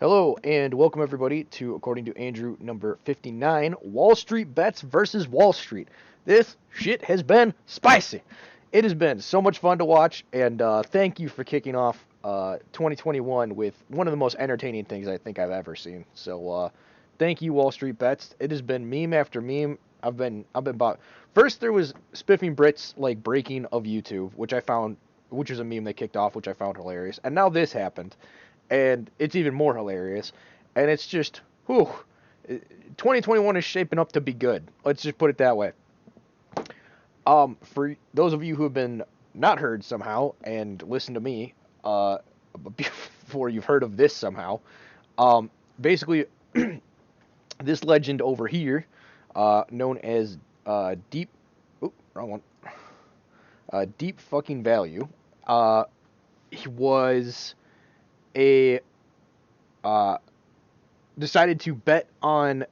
Hello and welcome everybody to, according to Andrew, number 59, Wall Street Bets versus Wall Street. This shit has been spicy. It has been so much fun to watch, and thank you for kicking off 2021 with one of the most entertaining things I think I've ever seen. So thank you, Wall Street Bets. It has been meme after meme. I've been about. First there was Spiffing Brits like breaking of YouTube, which was a meme they kicked off, which I found hilarious, and now this happened and it's even more hilarious. And it's just, whew, 2021 is shaping up to be good. Let's just put it that way. For those of you who have been not heard somehow and listen to me, before you've heard of this somehow, basically, this legend over here, known as Deep, wrong one, Deep fucking Value, he was a decided to bet on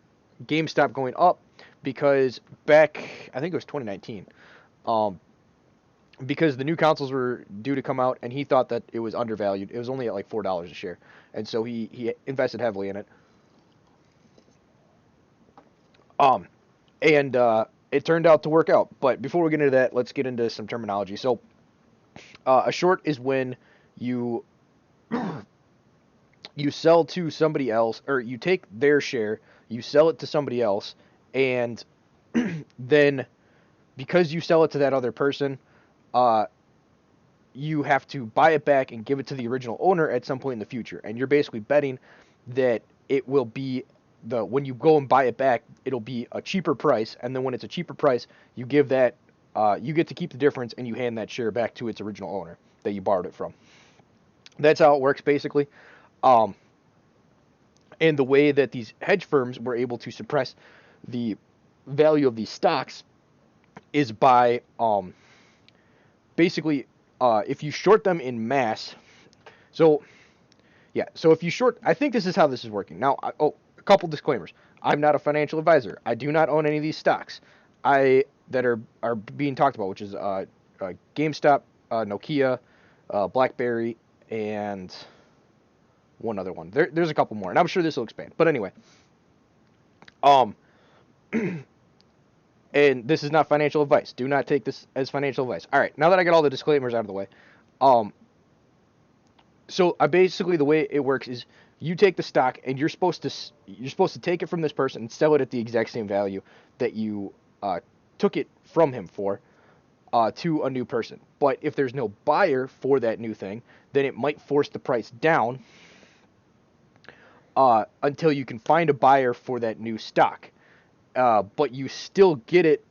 GameStop going up because back, I think it was 2019, because the new consoles were due to come out and he thought that it was undervalued. It was only at like $4 a share, and so he invested heavily in it. Um, and it turned out to work out. But before we get into that, let's get into some terminology. So, a short is when you you sell to somebody else, or you take their share, you sell it to somebody else, and then because you sell it to that other person, uh, you have to buy it back and give it to the original owner at some point in the future. And you're basically betting that it will be when you go and buy it back, it'll be a cheaper price, and then when it's a cheaper price, you give that you get to keep the difference and you hand that share back to its original owner that you borrowed it from. That's how it works basically. Um, and the way that these hedge firms were able to suppress the value of these stocks is by basically if you short them in mass. So yeah, so if you short, I think this is how this is working. Now, a couple disclaimers. I'm not a financial advisor. I do not own any of these stocks. That are being talked about, which is GameStop, Nokia, BlackBerry, and one other one. There's a couple more, and I'm sure this will expand. But anyway, um, and this is not financial advice. Do not take this as financial advice. All right, now that I got all the disclaimers out of the way, um, so I basically the way it works is you take the stock and you're supposed to take it from this person and sell it at the exact same value that you took it from him for to a new person. But if there's no buyer for that new thing, then it might force the price down until you can find a buyer for that new stock. But you still get it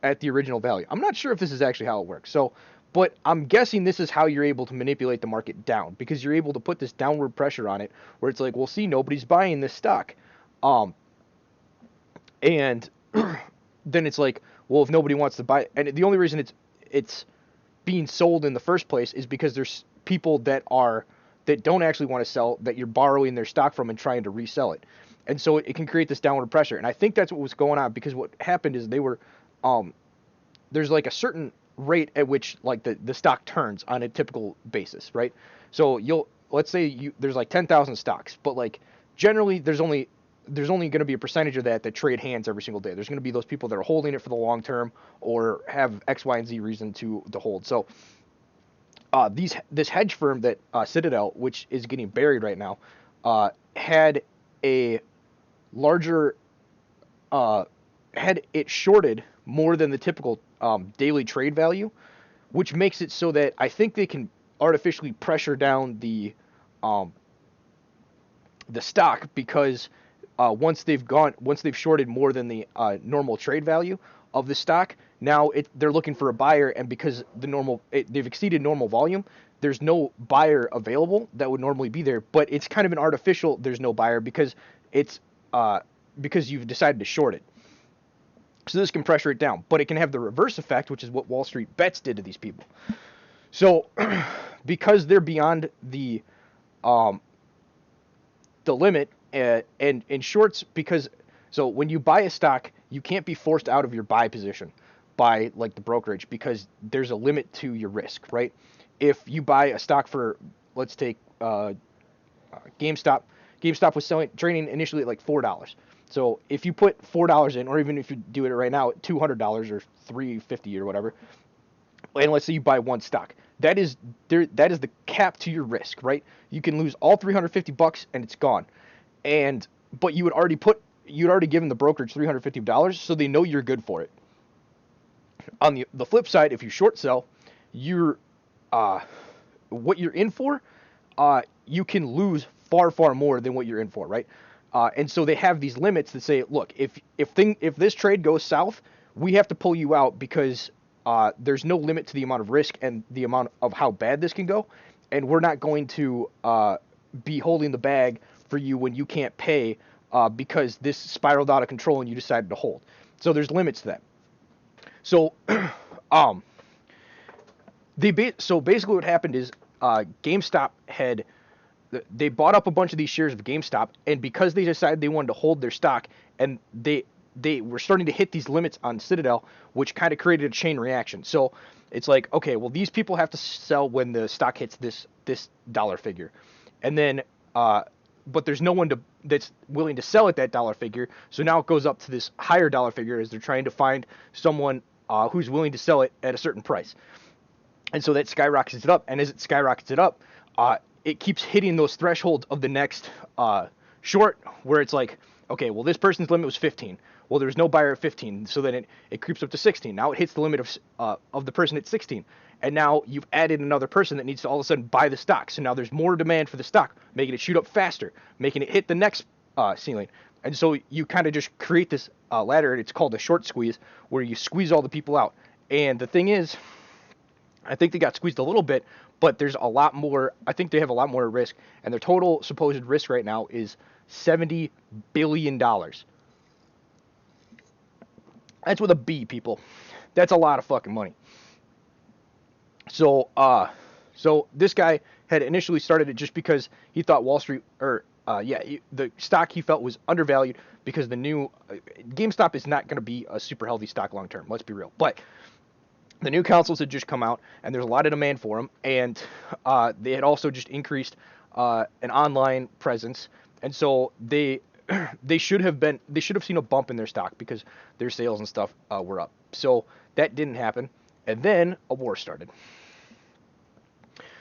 at the original value. I'm not sure if this is actually how it works. So, but I'm guessing this is how you're able to manipulate the market down, because you're able to put this downward pressure on it where it's like, well, see, nobody's buying this stock. And then it's like, well, if nobody wants to buy it, and the only reason it's being sold in the first place is because there's people that don't actually want to sell, that you're borrowing their stock from and trying to resell it. And so it can create this downward pressure. And I think that's what was going on, because what happened is they were there's like a certain rate at which like the stock turns on a typical basis, right? So let's say there's like 10,000 stocks, but like generally there's only going to be a percentage of that trade hands every single day. There's going to be those people that are holding it for the long term or have X, Y, and Z reason to hold. So this hedge firm that Citadel, which is getting buried right now, had a larger had it shorted more than the typical daily trade value, which makes it so that I think they can artificially pressure down the stock, because once they've shorted more than the normal trade value of the stock, now they're looking for a buyer, and because they've exceeded normal volume, there's no buyer available that would normally be there. But it's kind of an artificial there's no buyer, because it's because you've decided to short it. So this can pressure it down, but it can have the reverse effect, which is what Wall Street Bets did to these people. So because they're beyond the limit, and in shorts, because so when you buy a stock, you can't be forced out of your buy position by like the brokerage, because there's a limit to your risk, right? If you buy a stock for, let's take GameStop. GameStop was trading initially at like $4. So if you put $4 in, or even if you do it right now at $200 or $350 or whatever, and let's say you buy one stock, that is the cap to your risk, right? You can lose all $350 and it's gone. But you'd already given the brokerage $350, so they know you're good for it. On the flip side, if you short sell, you're what you're in for, you can lose far more than what you're in for, right? And so they have these limits that say, look, if this trade goes south, we have to pull you out because there's no limit to the amount of risk and the amount of how bad this can go, and we're not going to be holding the bag for you when you can't pay because this spiraled out of control and you decided to hold. So there's limits to that. So, so basically what happened is GameStop they bought up a bunch of these shares of GameStop, and because they decided they wanted to hold their stock, and they were starting to hit these limits on Citadel, which kind of created a chain reaction. So it's like, okay, well, these people have to sell when the stock hits this dollar figure, and then but there's no one that's willing to sell at that dollar figure. So now it goes up to this higher dollar figure as they're trying to find someone who's willing to sell it at a certain price. And so that skyrockets it up. And as it skyrockets it up, it keeps hitting those thresholds of the next short, where it's like, okay, well, this person's limit was 15. Well, there's no buyer at 15, so then it creeps up to 16. Now it hits the limit of the person at 16. And now you've added another person that needs to all of a sudden buy the stock. So now there's more demand for the stock, making it shoot up faster, making it hit the next ceiling. And so you kind of just create this ladder, and it's called a short squeeze, where you squeeze all the people out. And the thing is, I think they got squeezed a little bit, but there's a lot more. I think they have a lot more risk, and their total supposed risk right now is $70 billion. That's with a B, people. That's a lot of fucking money. So this guy had initially started it just because he thought Wall Street, the stock he felt was undervalued because the new GameStop is not going to be a super healthy stock long term. Let's be real. But the new consoles had just come out, and there's a lot of demand for them, and they had also just increased an online presence, and so they should have seen a bump in their stock because their sales and stuff were up. So that didn't happen, and then a war started.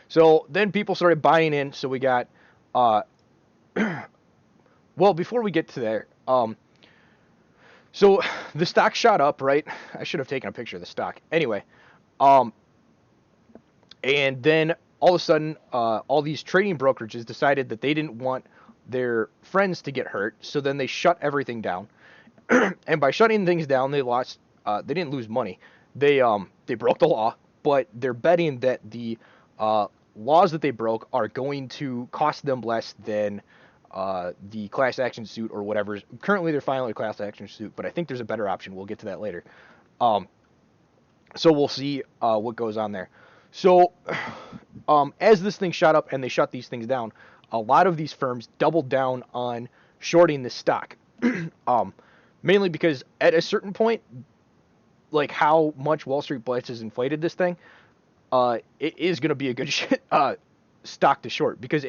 So then people started buying in. So we got, well, before we get to there, so the stock shot up, right? I should have taken a picture of the stock. Anyway, and then all of a sudden, all these trading brokerages decided that they didn't want their friends to get hurt, so then they shut everything down. And by shutting things down, they didn't lose money. They broke the law, but they're betting that the laws that they broke are going to cost them less than the class action suit or whatever. Currently, they're filing a class action suit, but I think there's a better option. We'll get to that later. So we'll see what goes on there. So as this thing shot up and they shut these things down, a lot of these firms doubled down on shorting this stock. Mainly because at a certain point, like how much Wall Street Blitz has inflated this thing, it is going to be a good stock to short, because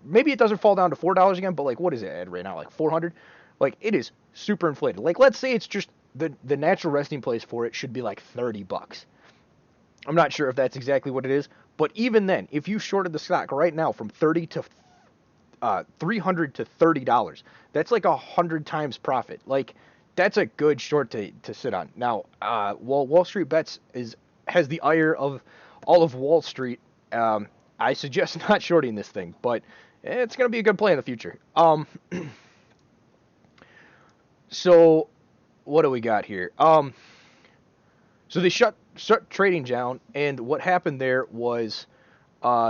maybe it doesn't fall down to $4 again, but like, what is it at right now? Like 400? Like, it is super inflated. Like, let's say it's just the natural resting place for it should be like $30. I'm not sure if that's exactly what it is, but even then, if you shorted the stock right now from $30 to $300 to $30, that's like 100 times profit. Like, that's a good short to sit on. Now, Wall Street Bets has the ire of all of Wall Street. I suggest not shorting this thing, but it's going to be a good play in the future. So what do we got here? So they shut trading down, and what happened there was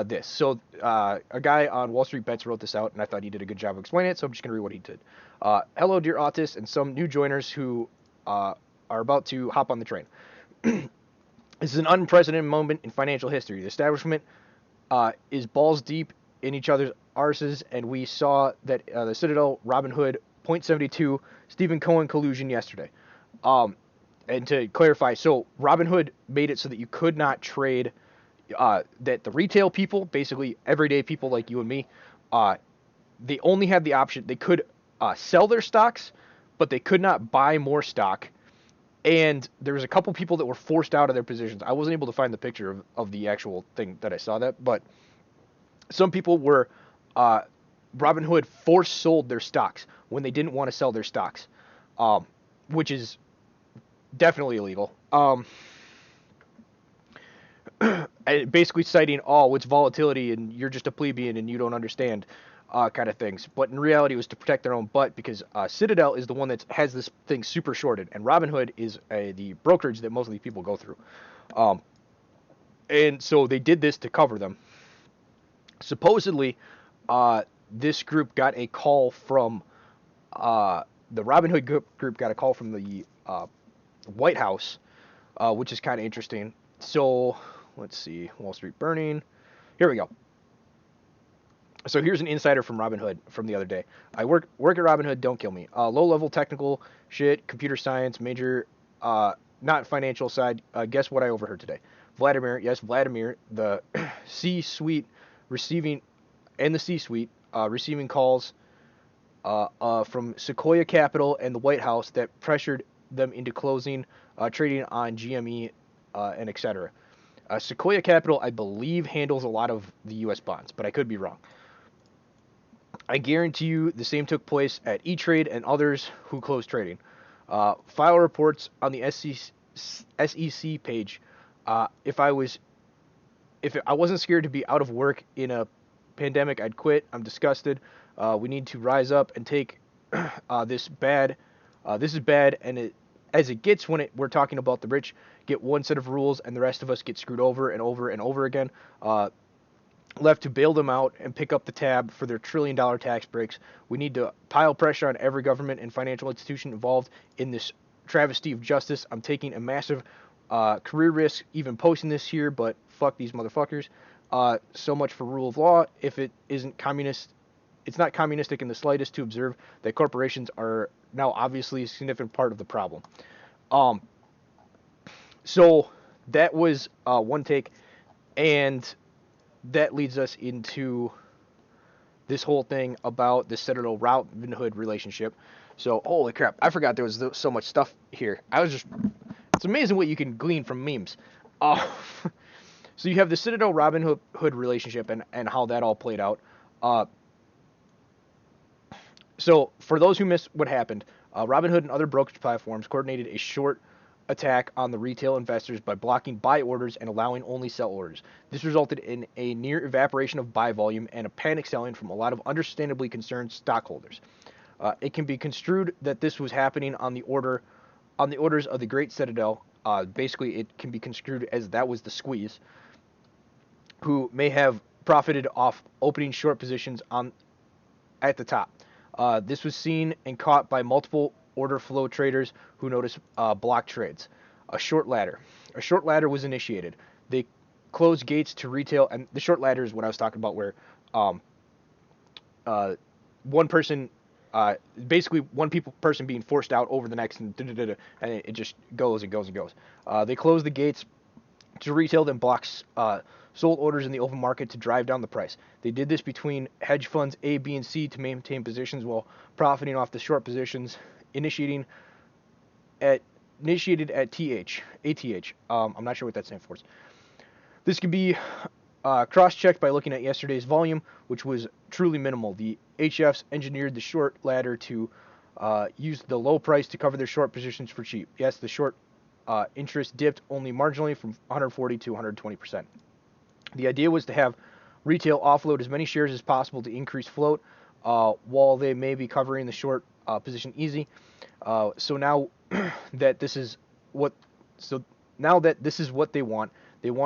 this. So a guy on Wall Street Bets wrote this out, and I thought he did a good job of explaining it, so I'm just going to read what he did. Hello, dear autists and some new joiners who are about to hop on the train. This is an unprecedented moment in financial history. The establishment is balls deep in each other's arses, and we saw that the Citadel, Robinhood, .72, Stephen Cohen collusion yesterday. And to clarify, so Robinhood made it so that you could not trade, that the retail people, basically everyday people like you and me, they only had the option. They could sell their stocks, but they could not buy more stock. And there was a couple people that were forced out of their positions. I wasn't able to find the picture of the actual thing that I saw that, but some people were uh, Robinhood force sold their stocks when they didn't want to sell their stocks, which is definitely illegal. Basically citing, oh, it's volatility and you're just a plebeian and you don't understand, kind of things. But in reality, it was to protect their own butt because Citadel is the one that has this thing super shorted, and Robinhood is the brokerage that most of these people go through. Um, and so they did this to cover them. Supposedly, this group got a call from the Robinhood group got a call from the White House, which is kind of interesting. So let's see, Wall Street burning. Here we go. So here's an insider from Robinhood from the other day. I work at Robinhood. Don't kill me. Low level technical shit, computer science major, not financial side. Guess what I overheard today? Vladimir, yes, Vladimir, the C-suite receiving, and the C-suite receiving calls from Sequoia Capital and the White House that pressured them into closing trading on GME and etc. Sequoia Capital, I believe, handles a lot of the U.S. bonds, but I could be wrong. I guarantee you the same took place at E-Trade and others who closed trading. File reports on the SEC page. If I wasn't scared to be out of work in a pandemic, I'd quit. I'm disgusted. We need to rise up and take this bad. This is bad, and as it gets when we're talking about the rich get one set of rules and the rest of us get screwed over and over and over again. Left to bail them out and pick up the tab for their trillion-dollar tax breaks. We need to pile pressure on every government and financial institution involved in this travesty of justice. I'm taking a massive career risk even posting this here, but fuck these motherfuckers. So much for rule of law. If it isn't communist, it's not communistic in the slightest to observe that corporations are now obviously a significant part of the problem. So that was one take, and that leads us into this whole thing about the Citadel Robinhood relationship. So, holy crap, I forgot there was so much stuff here. It's amazing what you can glean from memes. So you have the Citadel Robinhood relationship and how that all played out. So for those who missed what happened, Robinhood and other brokerage platforms coordinated a short attack on the retail investors by blocking buy orders and allowing only sell orders. This resulted in a near evaporation of buy volume and a panic selling from a lot of understandably concerned stockholders. It can be construed that this was happening on the orders of the Great Citadel. Basically, it can be construed as that was the squeeze, who may have profited off opening short positions at the top. This was seen and caught by multiple order flow traders who noticed block trades. A short ladder was initiated. They closed gates to retail, and the short ladder is what I was talking about, where one person, basically one person being forced out over the next, and it just goes and goes and goes. They closed the gates to retail, then blocks sold orders in the open market to drive down the price. They did this between hedge funds A, B, and C to maintain positions while profiting off the short positions initiated at ATH. I'm not sure what that stands for. This can be cross-checked by looking at yesterday's volume, which was truly minimal. The HFs engineered the short ladder to use the low price to cover their short positions for cheap. Yes, the short interest dipped only marginally from 140 to 120%. The idea was to have retail offload as many shares as possible to increase float, while they may be covering the short position easy. So now that this is what they want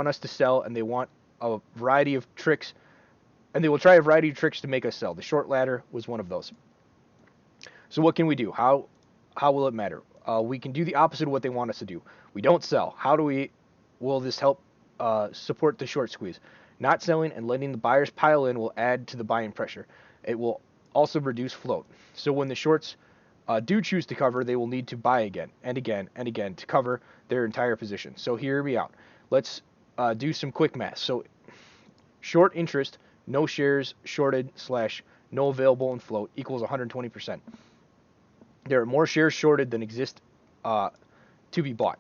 us to sell, and they want a variety of tricks, and they will try a variety of tricks to make us sell. The short ladder was one of those. So what can we do? How will it matter? We can do the opposite of what they want us to do. We don't sell. Will this help support the short squeeze? Not selling and letting the buyers pile in will add to the buying pressure. It will also reduce float. So when the shorts do choose to cover, they will need to buy again and again and again to cover their entire position. So hear me out. Let's do some quick math. So short interest no shares shorted / no available in float equals 120%. There are more shares shorted than exist to be bought.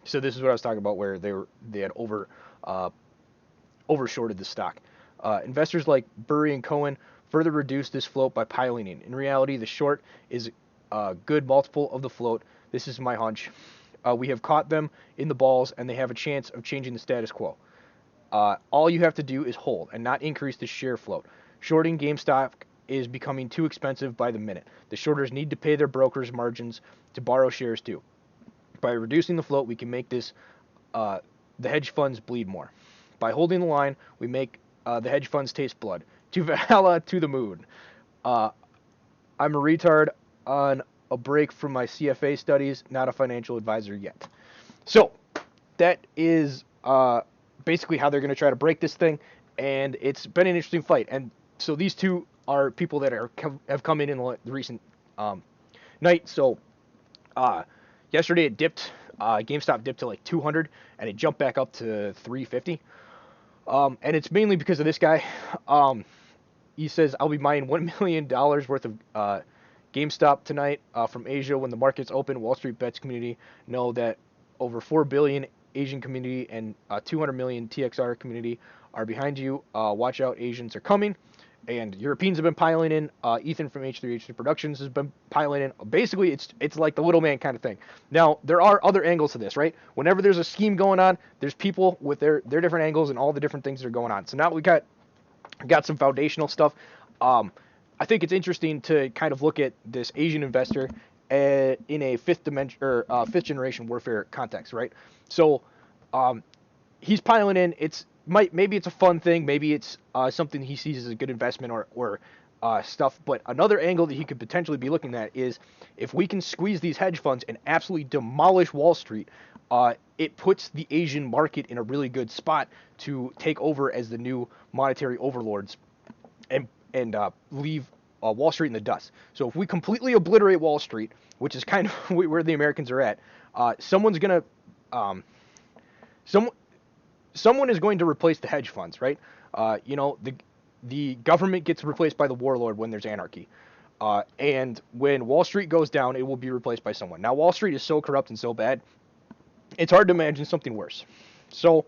So this is what I was talking about, where they had over shorted the stock. Investors like Burry and Cohen further reduced this float by piling in. In reality, the short is a good multiple of the float. This is my hunch. We have caught them in the balls, and they have a chance of changing the status quo. All you have to do is hold and not increase the share float. Shorting GameStop is becoming too expensive by the minute. The shorters need to pay their brokers margins to borrow shares too. By reducing the float, we can make the hedge funds bleed more. By holding the line, we make the hedge funds taste blood. To Valhalla, to the moon. I'm a retard on a break from my CFA studies, not a financial advisor yet. So, that is basically how they're going to try to break this thing, and it's been an interesting fight. And so these two are people that have come in the recent night. So, yesterday it dipped. GameStop dipped to like 200, and it jumped back up to 350. And it's mainly because of this guy. He says, I'll be buying $1 million worth of GameStop tonight from Asia when the markets open. Wall Street Bets community know that over 4 billion Asian community and 200 million TXR community are behind you. Watch out, Asians are coming. And Europeans have been piling in. Ethan from H3H3 Productions has been piling in. Basically, it's like the little man kind of thing. Now, there are other angles to this, right? Whenever there's a scheme going on, there's people with their different angles and all the different things that are going on. So now we got some foundational stuff. I think it's interesting to kind of look at this Asian investor in a fifth generation warfare context, right? So he's piling in. Maybe it's a fun thing. Maybe it's something he sees as a good investment or stuff. But another angle that he could potentially be looking at is if we can squeeze these hedge funds and absolutely demolish Wall Street, it puts the Asian market in a really good spot to take over as the new monetary overlords and leave Wall Street in the dust. So if we completely obliterate Wall Street, which is kind of where the Americans are at, someone is going to replace the hedge funds, right? The government gets replaced by the warlord when there's anarchy. And when Wall Street goes down, it will be replaced by someone. Now, Wall Street is so corrupt and so bad, it's hard to imagine something worse. So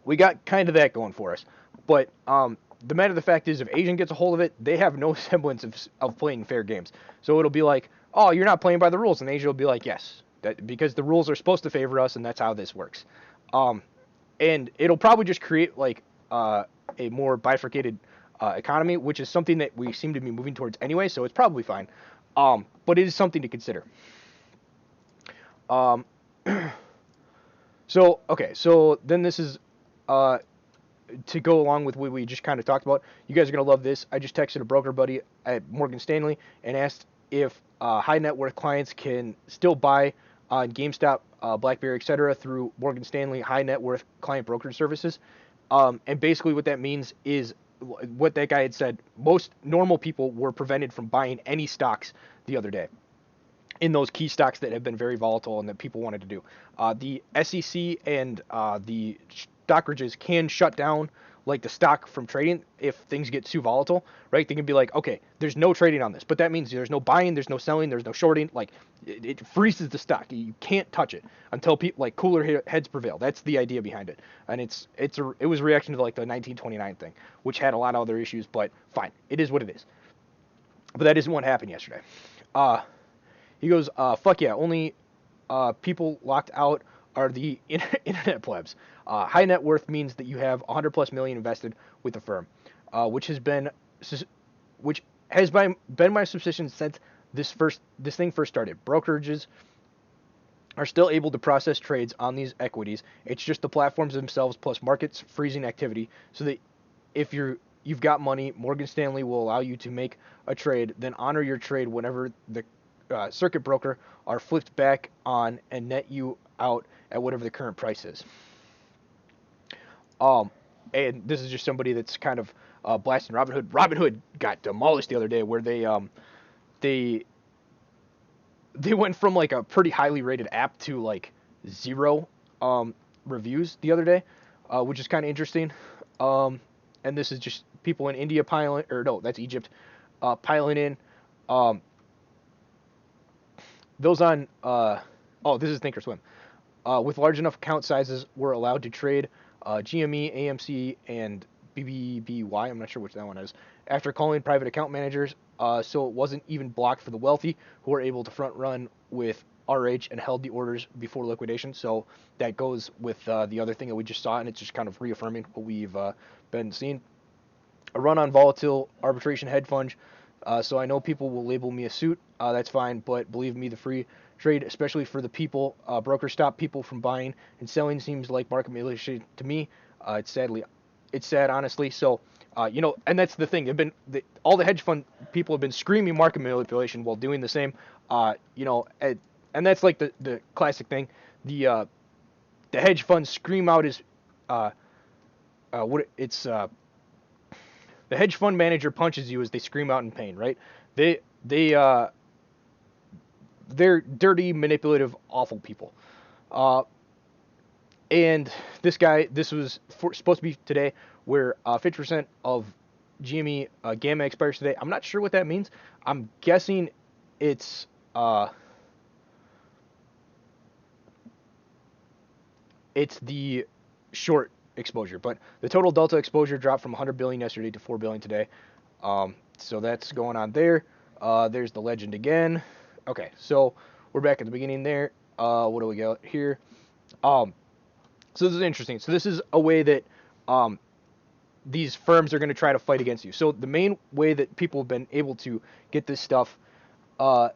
we got kind of that going for us. But the matter of the fact is, if Asian gets a hold of it, they have no semblance of playing fair games. So it'll be like, oh, you're not playing by the rules. And Asia will be like, yes, because the rules are supposed to favor us, and that's how this works. And it'll probably just create like a more bifurcated economy, which is something that we seem to be moving towards anyway, so it's probably fine. But it is something to consider. So then this is to go along with what we just kind of talked about. You guys are going to love this. I just texted a broker buddy at Morgan Stanley and asked if high net worth clients can still buy on GameStop, BlackBerry, etc. through Morgan Stanley high net worth client brokerage services. And basically what that means is what that guy had said. Most normal people were prevented from buying any stocks the other day in those key stocks that have been very volatile and that people wanted to do. The SEC and the stockages can shut down like the stock from trading if things get too volatile, right? They can be like, okay, there's no trading on this, but that means there's no buying, there's no selling, there's no shorting. Like it freezes the stock. You can't touch it until people like cooler heads prevail. That's the idea behind it, and it was a reaction to like the 1929 thing, which had a lot of other issues, but fine, it is what it is. But that isn't what happened yesterday. He goes, fuck yeah, only people locked out are the internet plebs. High net worth means that you have 100 plus million invested with the firm, which has been my suspicion since this thing first started. Brokerages are still able to process trades on these equities. It's just the platforms themselves plus markets freezing activity, so that if you've got money, Morgan Stanley will allow you to make a trade, then honor your trade whenever the circuit broker are flipped back on and net you out at whatever the current price is. And this is just somebody that's kind of blasting Robinhood. Robinhood got demolished the other day, where they went from like a pretty highly rated app to like 0 reviews the other day, which is kind of interesting. And this is just people in India piling, or no, that's Egypt, piling in. Um, those on, oh, this is Thinkorswim. With large enough account sizes, were allowed to trade GME, AMC, and BBBY. I'm not sure which that one is. After calling private account managers, so it wasn't even blocked for the wealthy who were able to front run with RH and held the orders before liquidation. So that goes with the other thing that we just saw, and it's just kind of reaffirming what we've been seeing. A run on volatile arbitration hedge fund. So I know people will label me a suit. That's fine, but believe me, the free trade, especially for the people, brokers stop people from buying and selling, seems like market manipulation to me. It's sad, honestly. So, and that's the thing. All the hedge fund people have been screaming market manipulation while doing the same. And that's like the classic thing. The hedge fund Screamout is what it's. The hedge fund manager punches you as they scream out in pain, right? They're dirty, manipulative, awful people. And this was supposed to be today, where 50% of GME gamma expires today. I'm not sure what that means. I'm guessing it's the short exposure, but the total delta exposure dropped from 100 billion yesterday to 4 billion today. So that's going on there. There's the legend again. Okay, so we're back at the beginning there. What do we got here? So this is interesting. So this is a way that these firms are going to try to fight against you. So the main way that people have been able to get this stuff. Thank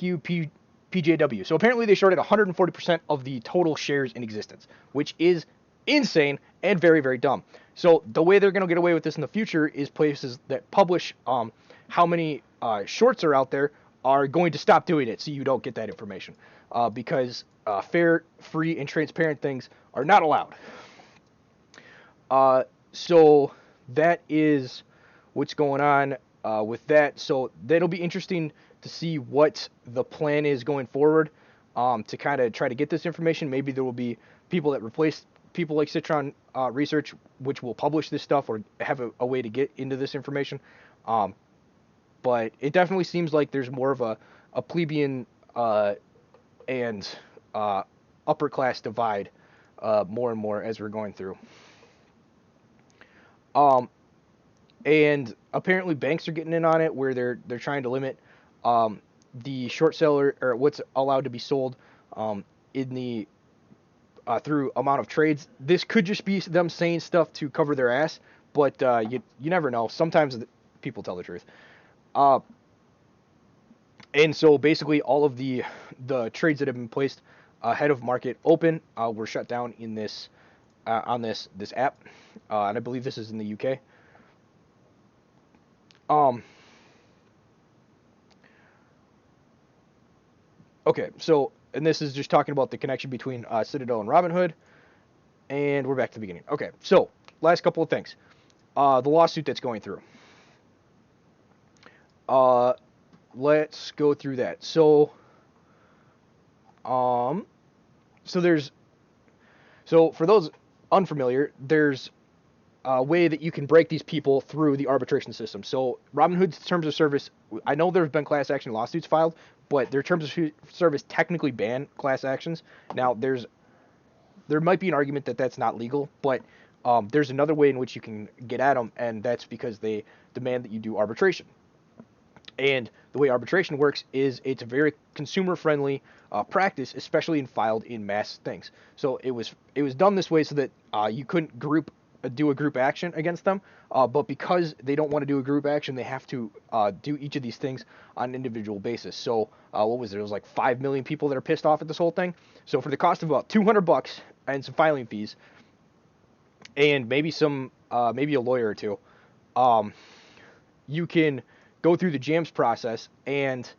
you, PJW. So apparently they shorted 140% of the total shares in existence, which is insane and very, very dumb. So the way they're going to get away with this in the future is places that publish how many shorts are out there are going to stop doing it so you don't get that information. Because fair, free, and transparent things are not allowed. So that is what's going on with that. So that'll be interesting to see what the plan is going forward to kind of try to get this information. Maybe there will be people that replace people like Citron Research, which will publish this stuff or have a way to get into this information. But it definitely seems like there's more of a plebeian and upper class divide more and more as we're going through. And apparently banks are getting in on it, where they're trying to limit the short seller, or what's allowed to be sold in the through amount of trades. This could just be them saying stuff to cover their ass, but you never know. Sometimes people tell the truth. And so basically all of the trades that have been placed ahead of market open were shut down in this on this app, and I believe this is in the UK. Okay, so, and this is just talking about the connection between Citadel and Robinhood, and we're back to the beginning. Okay, so last couple of things. The lawsuit that's going through. Let's go through that. So for those unfamiliar, there's a way that you can break these people through the arbitration system. So Robinhood's terms of service, I know there have been class action lawsuits filed, but their terms of service technically ban class actions. Now there might be an argument that that's not legal, but there's another way in which you can get at them, and that's because they demand that you do arbitration. And the way arbitration works is it's a very consumer-friendly practice, especially in filed in mass things. So it was done this way so that you couldn't do a group action against them, but because they don't want to do a group action, they have to do each of these things on an individual basis. So what was there? It was like 5 million people that are pissed off at this whole thing. So for the cost of about $200 and some filing fees, and maybe maybe a lawyer or two, you can go through the jams process, and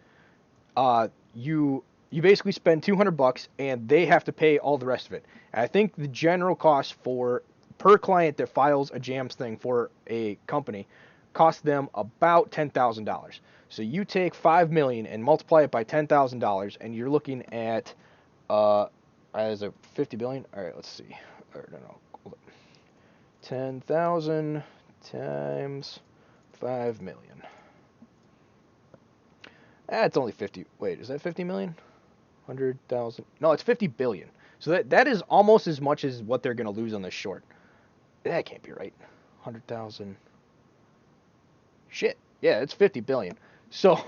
you basically spend $200 and they have to pay all the rest of it. And I think the general cost per client that files a jams thing for a company costs them about $10,000. So you take 5 million and multiply it by $10,000, and you're looking at as a 50 billion. All right, let's see. No, hold up. 10,000 times 5 million. It's only 50. Wait, is that 50 million? 100,000. No, it's 50 billion. So that is almost as much as what they're going to lose on this short. That can't be right. 100,000. Shit. Yeah, it's 50 billion. So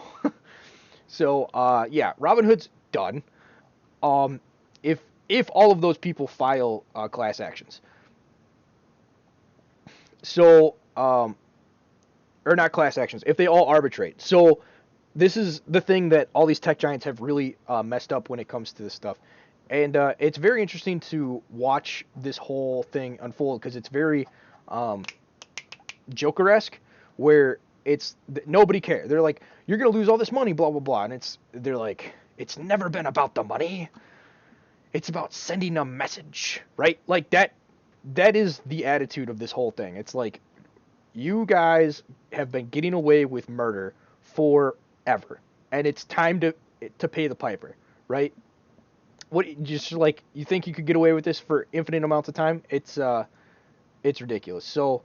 yeah, Robinhood's done. If all of those people file class actions. So or not class actions, if they all arbitrate. So this is the thing that all these tech giants have really messed up when it comes to this stuff. And it's very interesting to watch this whole thing unfold because it's very Joker-esque, where nobody cares. They're like, you're going to lose all this money, blah, blah, blah. And they're like, it's never been about the money. It's about sending a message, right? Like that is the attitude of this whole thing. It's like, you guys have been getting away with murder forever, and it's time to pay the piper, right? What, just like, you think you could get away with this for infinite amounts of time? It's ridiculous. So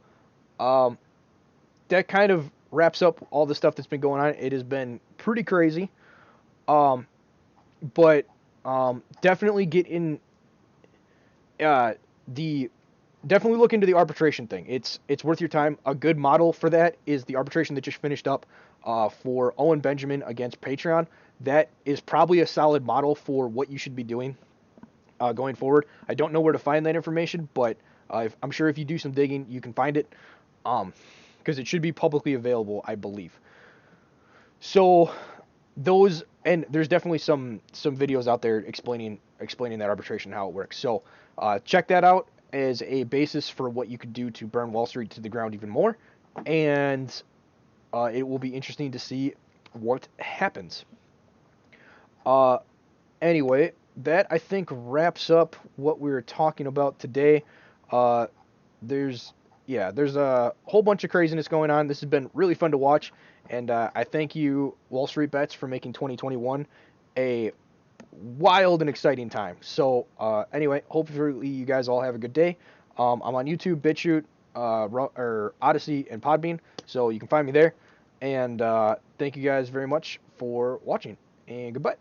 that kind of wraps up all the stuff that's been going on. It has been pretty crazy, but definitely get in the definitely look into the arbitration thing. It's worth your time. A good model for that is the arbitration that just finished up for Owen Benjamin against Patreon. That is probably a solid model for what you should be doing going forward. I don't know where to find that information, but I'm sure if you do some digging, you can find it, because it should be publicly available, I believe. So those, and there's definitely some videos out there explaining that arbitration, how it works. So check that out as a basis for what you could do to burn Wall Street to the ground even more, and it will be interesting to see what happens. Anyway, that I think wraps up what we were talking about today. There's a whole bunch of craziness going on. This has been really fun to watch, and I thank you, Wall Street Bets, for making 2021 a wild and exciting time. So anyway, hopefully you guys all have a good day. I'm on YouTube, BitChute, or Odyssey, and Podbean, so you can find me there. And thank you guys very much for watching, and goodbye.